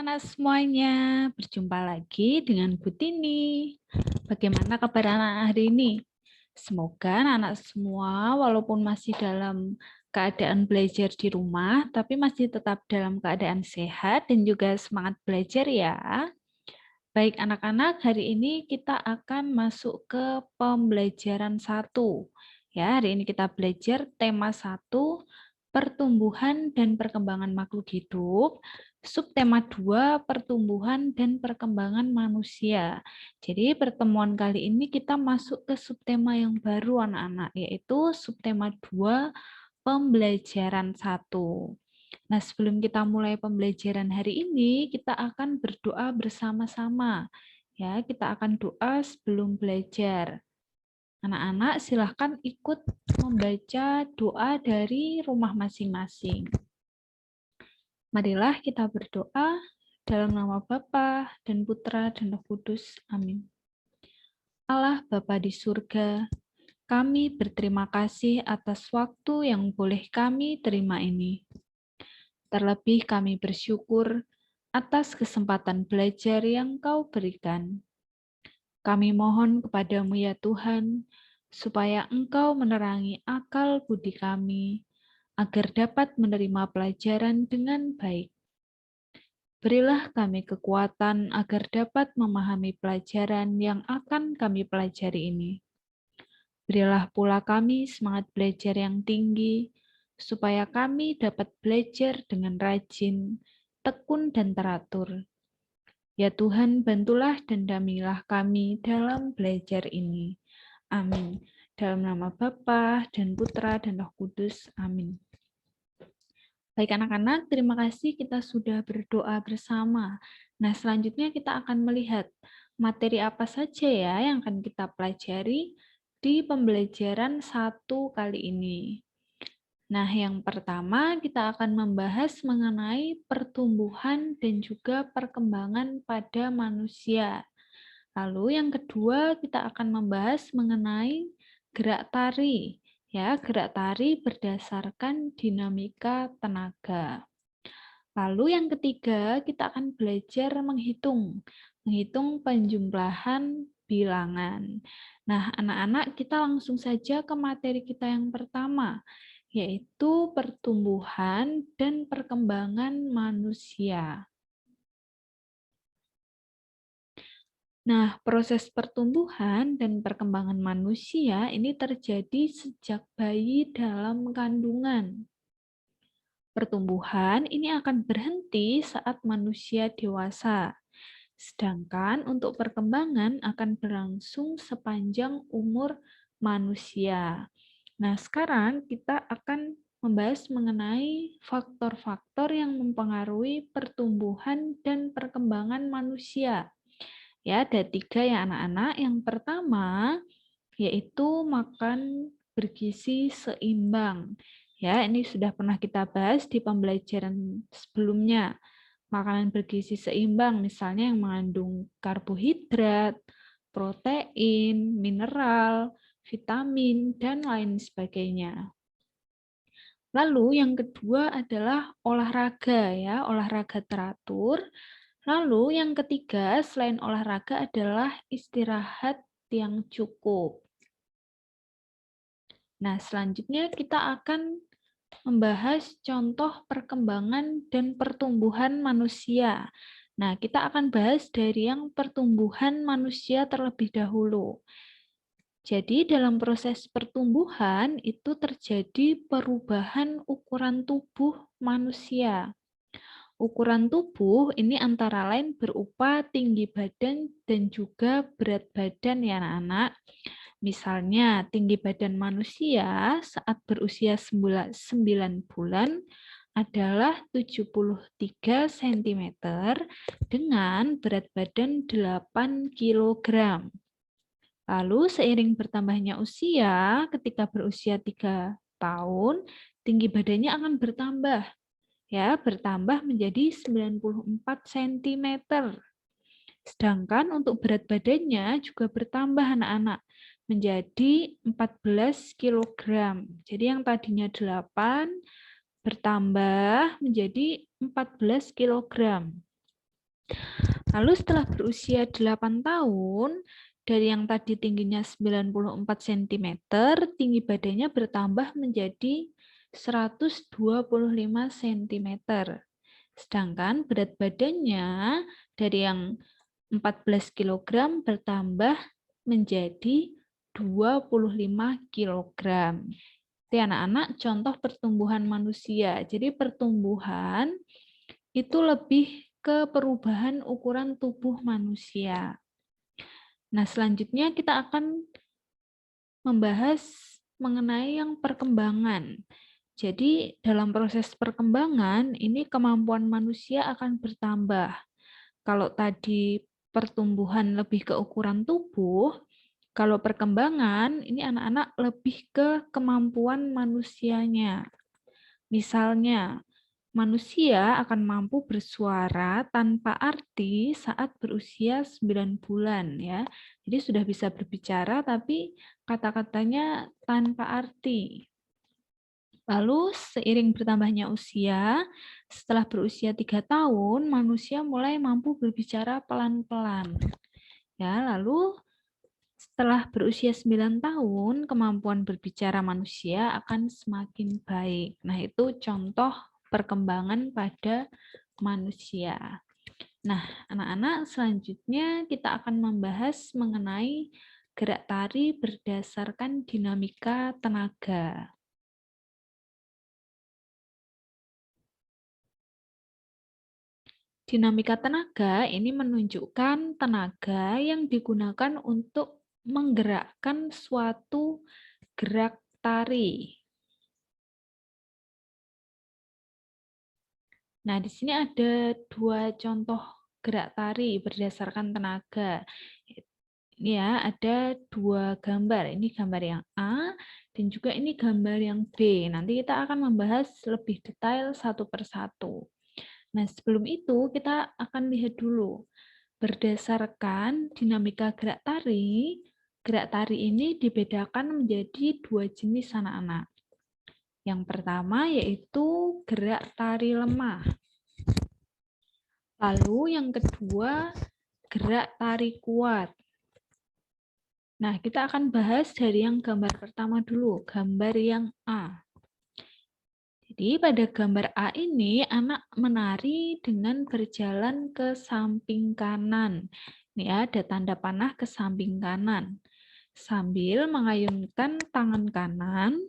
anak-anak semuanya, berjumpa lagi dengan Bu Tini. Bagaimana kabar anak hari ini? Semoga anak-anak semua walaupun masih dalam keadaan belajar di rumah, tapi masih tetap dalam keadaan sehat dan juga semangat belajar ya. Baik anak-anak, hari ini kita akan masuk ke pembelajaran 1. Ya, hari ini kita belajar tema 1, pertumbuhan dan perkembangan makhluk hidup. Subtema 2, pertumbuhan dan perkembangan manusia. Jadi pertemuan kali ini kita masuk ke subtema yang baru anak-anak, yaitu subtema 2, pembelajaran 1. Nah, sebelum kita mulai pembelajaran hari ini, kita akan berdoa bersama-sama. Ya, kita akan doa sebelum belajar. Anak-anak silahkan ikut membaca doa dari rumah masing-masing. Marilah kita berdoa dalam nama Bapa dan Putra dan Roh Kudus. Amin. Allah Bapa di surga, kami berterima kasih atas waktu yang boleh kami terima ini. Terlebih kami bersyukur atas kesempatan belajar yang Kau berikan. Kami mohon kepadamu ya Tuhan, supaya Engkau menerangi akal budi kami, agar dapat menerima pelajaran dengan baik. Berilah kami kekuatan agar dapat memahami pelajaran yang akan kami pelajari ini. Berilah pula kami semangat belajar yang tinggi, supaya kami dapat belajar dengan rajin, tekun, dan teratur. Ya Tuhan, bantulah dan dampingilah kami dalam belajar ini. Amin. Dalam nama Bapa dan Putra dan Roh Kudus. Amin. Baik anak-anak, terima kasih kita sudah berdoa bersama. Nah, selanjutnya kita akan melihat materi apa saja ya yang akan kita pelajari di pembelajaran 1 kali ini. Nah, yang pertama kita akan membahas mengenai pertumbuhan dan juga perkembangan pada manusia. Lalu yang kedua kita akan membahas mengenai gerak tari. Ya, gerak tari berdasarkan dinamika tenaga. Lalu yang ketiga kita akan belajar menghitung penjumlahan bilangan. Nah, anak-anak kita langsung saja ke materi kita yang pertama, yaitu pertumbuhan dan perkembangan manusia. Nah, proses pertumbuhan dan perkembangan manusia ini terjadi sejak bayi dalam kandungan. Pertumbuhan ini akan berhenti saat manusia dewasa, sedangkan untuk perkembangan akan berlangsung sepanjang umur manusia. Nah, sekarang kita akan membahas mengenai faktor-faktor yang mempengaruhi pertumbuhan dan perkembangan manusia. Ya, ada 3 ya anak-anak. Yang pertama yaitu makan bergizi seimbang. Ya, ini sudah pernah kita bahas di pembelajaran sebelumnya. Makanan bergizi seimbang misalnya yang mengandung karbohidrat, protein, mineral, vitamin, dan lain sebagainya. Lalu yang kedua adalah olahraga ya, olahraga teratur. Lalu yang ketiga selain olahraga adalah istirahat yang cukup. Nah, selanjutnya kita akan membahas contoh perkembangan dan pertumbuhan manusia. Nah, kita akan bahas dari yang pertumbuhan manusia terlebih dahulu. Jadi dalam proses pertumbuhan itu terjadi perubahan ukuran tubuh manusia. Ukuran tubuh ini antara lain berupa tinggi badan dan juga berat badan ya anak-anak. Misalnya tinggi badan manusia saat berusia 9 bulan adalah 73 cm dengan berat badan 8 kg. Lalu seiring bertambahnya usia, ketika berusia 3 tahun, tinggi badannya akan bertambah. Ya, bertambah menjadi 94 cm. Sedangkan untuk berat badannya juga bertambah anak-anak menjadi 14 kg. Jadi yang tadinya 8 bertambah menjadi 14 kg. Lalu setelah berusia 8 tahun, dari yang tadi tingginya 94 cm, tinggi badannya bertambah menjadi 125 cm. Sedangkan berat badannya dari yang 14 kg bertambah menjadi 25 kg. Jadi anak-anak contoh pertumbuhan manusia. Jadi pertumbuhan itu lebih ke perubahan ukuran tubuh manusia. Nah, selanjutnya kita akan membahas mengenai yang perkembangan. Jadi, dalam proses perkembangan, ini kemampuan manusia akan bertambah. Kalau tadi pertumbuhan lebih ke ukuran tubuh, kalau perkembangan, ini anak-anak lebih ke kemampuan manusianya. Misalnya, manusia akan mampu bersuara tanpa arti saat berusia 9 bulan ya. Jadi sudah bisa berbicara tapi kata-katanya tanpa arti. Lalu seiring bertambahnya usia, setelah berusia 3 tahun, manusia mulai mampu berbicara pelan-pelan. Ya, lalu setelah berusia 9 tahun, kemampuan berbicara manusia akan semakin baik. Nah, itu contoh perkembangan pada manusia. Nah, anak-anak, selanjutnya kita akan membahas mengenai gerak tari berdasarkan dinamika tenaga. Dinamika tenaga ini menunjukkan tenaga yang digunakan untuk menggerakkan suatu gerak tari. Nah, di sini ada dua contoh gerak tari berdasarkan tenaga. Ini ya, ada dua gambar. Ini gambar yang A dan juga ini gambar yang B. Nanti kita akan membahas lebih detail satu persatu. Nah, sebelum itu kita akan lihat dulu. Berdasarkan dinamika gerak tari ini dibedakan menjadi dua jenis anak-anak. Yang pertama yaitu gerak tari lemah. Lalu yang kedua, gerak tari kuat. Nah, kita akan bahas dari yang gambar pertama dulu, gambar yang A. Jadi pada gambar A ini, anak menari dengan berjalan ke samping kanan. Ini ada tanda panah ke samping kanan. Sambil mengayunkan tangan kanan.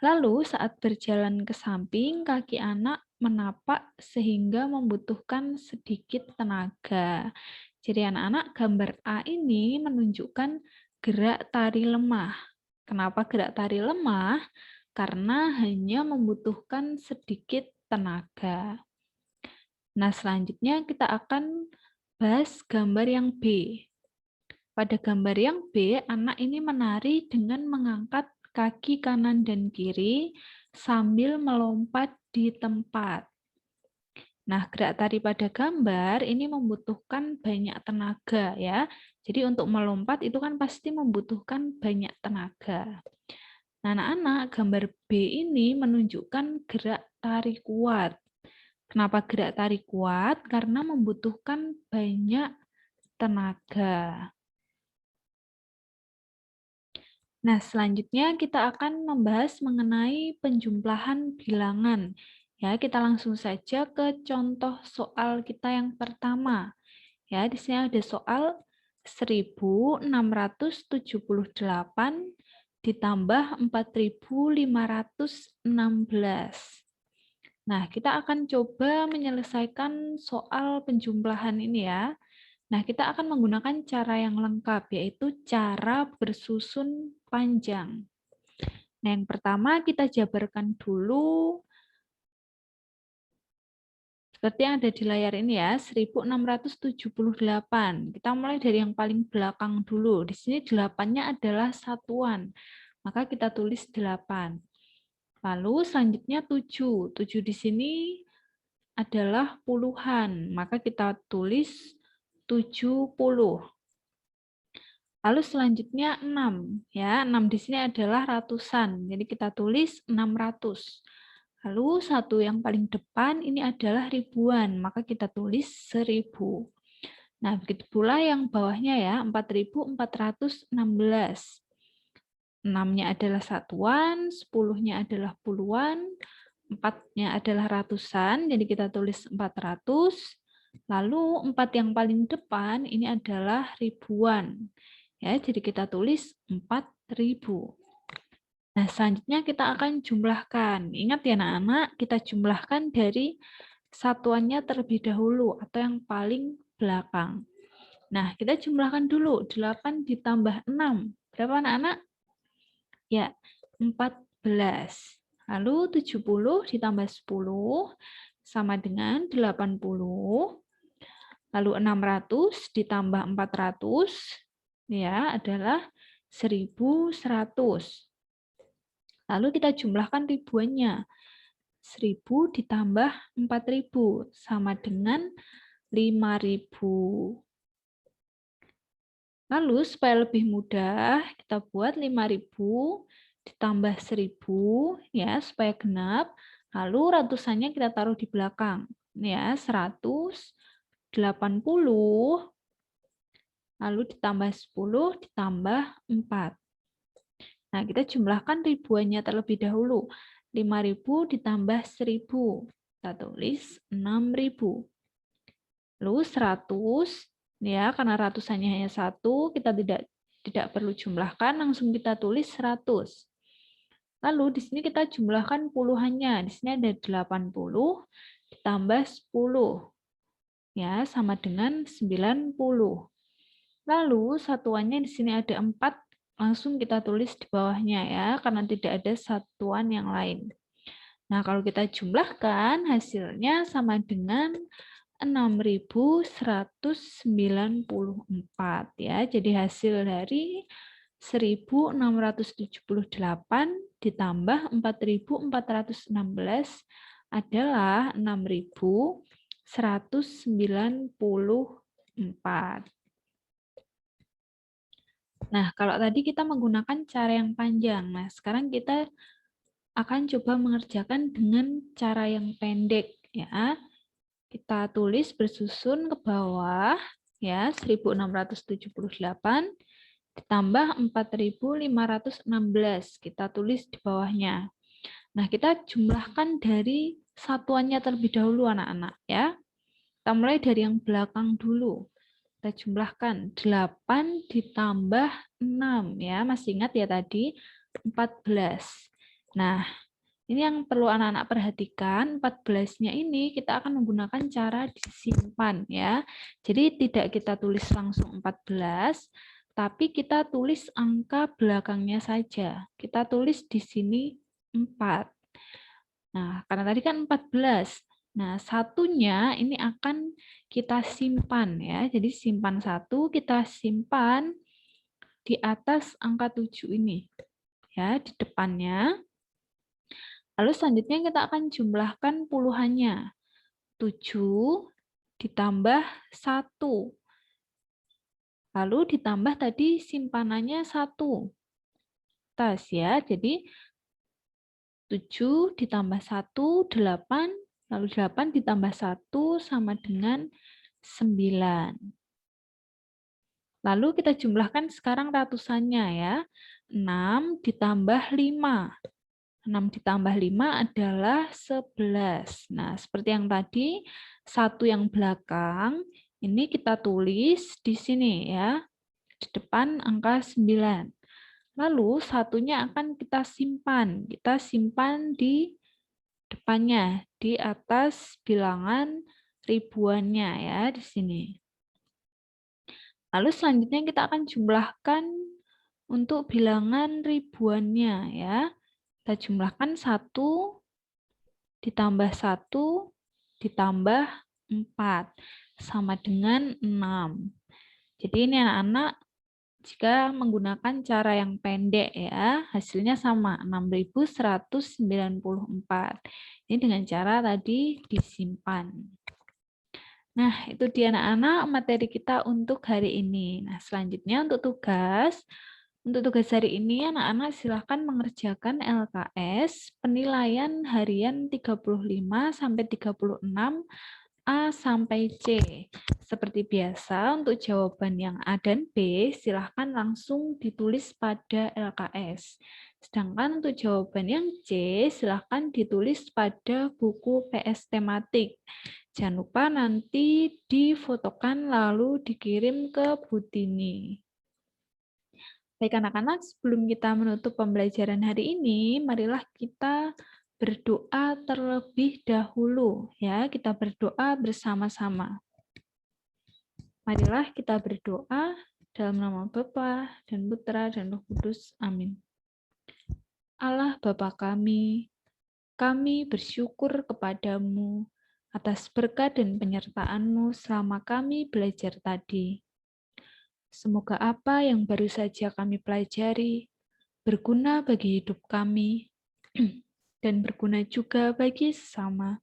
Lalu saat berjalan ke samping, kaki anak menapak sehingga membutuhkan sedikit tenaga. Jadi anak-anak gambar A ini menunjukkan gerak tari lemah. Kenapa gerak tari lemah? Karena hanya membutuhkan sedikit tenaga. Nah, selanjutnya kita akan bahas gambar yang B. Pada gambar yang B, anak ini menari dengan mengangkat kaki kanan dan kiri sambil melompat di tempat. Nah, gerak tari pada gambar ini membutuhkan banyak tenaga ya. Jadi untuk melompat itu kan pasti membutuhkan banyak tenaga. Nah, anak-anak, gambar B ini menunjukkan gerak tari kuat. Kenapa gerak tari kuat? Karena membutuhkan banyak tenaga. Nah, selanjutnya kita akan membahas mengenai penjumlahan bilangan. Ya, kita langsung saja ke contoh soal kita yang pertama. Ya, di sini ada soal 1678 ditambah 4516. Nah, kita akan coba menyelesaikan soal penjumlahan ini ya. Nah, kita akan menggunakan cara yang lengkap, yaitu cara bersusun panjang. Nah, yang pertama kita jabarkan dulu seperti yang ada di layar ini ya, 1678. Kita mulai dari yang paling belakang dulu. Di sini 8-nya adalah satuan, maka kita tulis 8. Lalu selanjutnya 7. 7 di sini adalah puluhan, maka kita tulis 70. Lalu selanjutnya 6. Ya, 6 di sini adalah ratusan. Jadi kita tulis 600. Lalu satu yang paling depan ini adalah ribuan, maka kita tulis 1000. Nah, begitu pula yang bawahnya ya, 4416. 6-nya adalah satuan, 10-nya adalah puluhan, 4-nya adalah ratusan, jadi kita tulis 400. Lalu 4 yang paling depan ini adalah ribuan. Ya, jadi kita tulis 4000. Nah, selanjutnya kita akan jumlahkan. Ingat ya anak-anak, kita jumlahkan dari satuannya terlebih dahulu atau yang paling belakang. Nah, kita jumlahkan dulu. 8 ditambah 6. Berapa anak-anak? Ya, 14. Lalu 70 ditambah 10 sama dengan 80. Lalu 600 ditambah 400 ya adalah 1100. Lalu kita jumlahkan ribuannya. 1000 ditambah 4000 sama dengan 5000. Lalu supaya lebih mudah, kita buat 5000 ditambah 1000 ya supaya genap. Lalu ratusannya kita taruh di belakang. Ya, 180 lalu ditambah 10 ditambah 4. Nah, kita jumlahkan ribuannya terlebih dahulu. 5000 ditambah 1000. Kita tulis 6000. Lalu 100, ya karena ratusannya hanya 1, kita tidak perlu jumlahkan, langsung kita tulis 100. Lalu di sini kita jumlahkan puluhannya. Di sini ada 80 ditambah 10. Ya, sama dengan 90. Lalu satuannya di sini ada 4, langsung kita tulis di bawahnya ya, karena tidak ada satuan yang lain. Nah, kalau kita jumlahkan, hasilnya sama dengan 6194 ya. Jadi hasil dari 1678 ditambah 4416 adalah 6194. Nah, kalau tadi kita menggunakan cara yang panjang. Nah, sekarang kita akan coba mengerjakan dengan cara yang pendek ya. Kita tulis bersusun ke bawah ya, 1678 ditambah 4516. Kita tulis di bawahnya. Nah, kita jumlahkan dari satuannya terlebih dahulu anak-anak ya. Kita mulai dari yang belakang dulu. Kita jumlahkan 8 ditambah 6 ya. Masih ingat ya tadi 14. Nah, ini yang perlu anak-anak perhatikan, 14-nya ini kita akan menggunakan cara disimpan ya. Jadi tidak kita tulis langsung 14, tapi kita tulis angka belakangnya saja. Kita tulis di sini 4. Nah, karena tadi kan 14. Nah, satunya ini akan kita simpan ya. Jadi simpan 1, kita simpan di atas angka 7 ini. Ya, di depannya. Lalu selanjutnya kita akan jumlahkan puluhannya. 7 ditambah 1. Lalu ditambah tadi simpanannya 1. Tas ya, jadi 7 ditambah 1, 8. Lalu 8 ditambah 1 sama dengan 9. Lalu kita jumlahkan sekarang ratusannya ya. 6 ditambah 5. 6 ditambah 5 adalah 11. Nah, seperti yang tadi, satu yang belakang, ini kita tulis di sini ya, di depan angka 9. Lalu satunya akan kita simpan. Kita simpan di depannya, di atas bilangan ribuannya ya, di sini. Lalu selanjutnya kita akan jumlahkan untuk bilangan ribuannya ya. Kita jumlahkan 1 ditambah 1 ditambah 4 sama dengan 6. Jadi ini anak-anak jika menggunakan cara yang pendek ya, hasilnya sama 6194. Ini dengan cara tadi disimpan. Nah, itu dia anak-anak materi kita untuk hari ini. Nah, selanjutnya untuk tugas Untuk tugas hari ini, anak-anak silahkan mengerjakan LKS penilaian harian 35 sampai 36 A sampai C. Seperti biasa, untuk jawaban yang A dan B, silahkan langsung ditulis pada LKS. Sedangkan untuk jawaban yang C, silahkan ditulis pada buku PS tematik. Jangan lupa nanti difotokan lalu dikirim ke Bu Tini. Baik anak-anak, sebelum kita menutup pembelajaran hari ini, marilah kita berdoa terlebih dahulu ya. Kita berdoa bersama-sama. Marilah kita berdoa dalam nama Bapa dan Putra dan Roh Kudus. Amin. Allah Bapa kami bersyukur kepadamu atas berkat dan penyertaan-Mu selama kami belajar tadi. Semoga apa yang baru saja kami pelajari berguna bagi hidup kami dan berguna juga bagi sesama.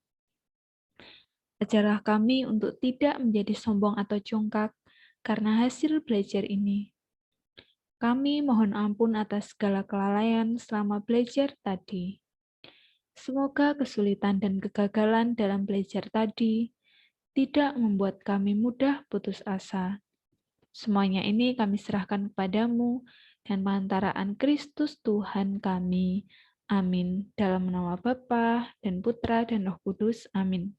Ajarlah kami untuk tidak menjadi sombong atau congkak karena hasil belajar ini. Kami mohon ampun atas segala kelalaian selama belajar tadi. Semoga kesulitan dan kegagalan dalam belajar tadi tidak membuat kami mudah putus asa. Semuanya ini kami serahkan kepadamu dan perantaraan Kristus Tuhan kami. Amin. Dalam nama Bapa dan Putra dan Roh Kudus. Amin.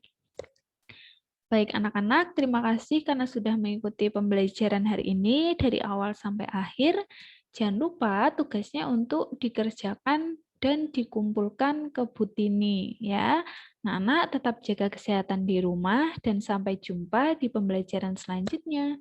Baik anak-anak, terima kasih karena sudah mengikuti pembelajaran hari ini dari awal sampai akhir. Jangan lupa tugasnya untuk dikerjakan dan dikumpulkan ke Bu Tini ya. Nah, anak tetap jaga kesehatan di rumah dan sampai jumpa di pembelajaran selanjutnya.